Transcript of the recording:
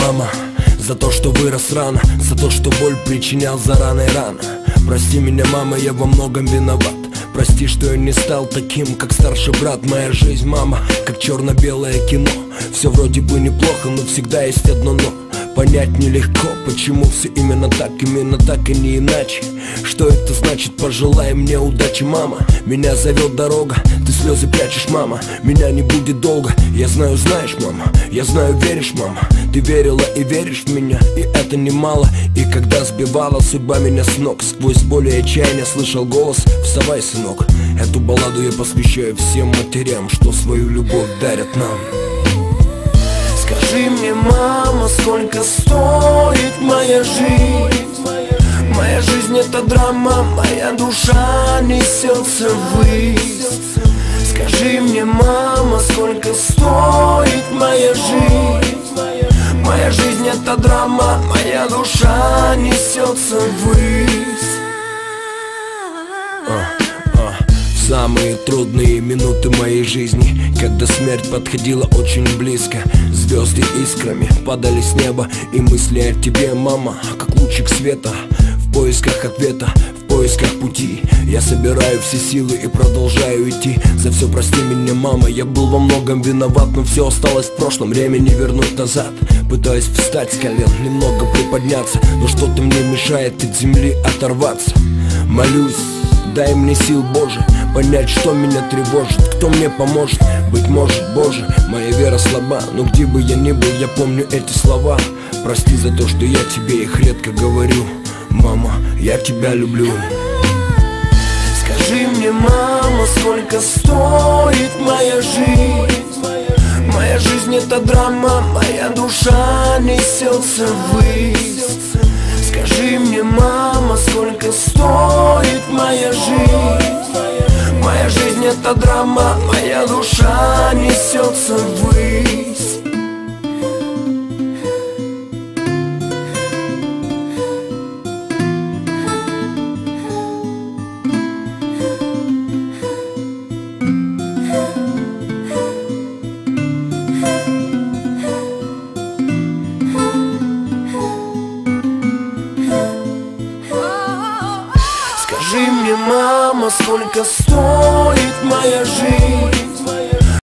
мама, за то, что вырос рано, за то, что боль причинял за раной рано. Прости меня, мама, я во многом виноват. Прости, что я не стал таким, как старший брат. Моя жизнь, мама, как черно-белое кино. Все вроде бы неплохо, но всегда есть одно но. Понять нелегко, почему все именно так и не иначе. Что это значит? Пожелай мне удачи, мама. Меня зовет дорога, ты слезы прячешь, мама. Меня не будет долго, я знаю, знаешь, мама. Я знаю, веришь, мама. Ты верила и веришь в меня, и это немало. И когда сбивала судьба меня с ног, сквозь боль и отчаяние слышал голос: вставай, сынок. Эту балладу я посвящаю всем матерям, что свою любовь дарят нам. Скажи мне, мама, сколько стоит моя жизнь? Моя жизнь это драма, моя душа несется ввысь. Скажи мне, мама, сколько стоит моя жизнь? Моя жизнь это драма, моя душа несется ввысь. В самые трудные минуты моей жизни, когда смерть подходила очень близко, звезды искрами падали с неба, и мысли о тебе, мама, как лучик света. В поисках ответа, в поисках пути я собираю все силы и продолжаю идти. За все прости меня, мама, я был во многом виноват, но все осталось в прошлом, время не вернуть назад. Пытаюсь встать с колен, немного приподняться, но что-то мне мешает от земли оторваться. Молюсь, дай мне сил, Боже, понять, что меня тревожит, кто мне поможет. Быть может, Боже, моя вера слаба, но где бы я ни был, я помню эти слова. Прости за то, что я тебе их редко говорю. Мама, я тебя люблю. Скажи мне, мама, сколько стоит моя жизнь? Моя жизнь это драма, моя душа несется ввысь. Скажи мне, мама, сколько стоит моя жизнь? Моя жизнь это драма, моя душа несется ввысь. Скажи мне, мама, сколько стоит моя жизнь?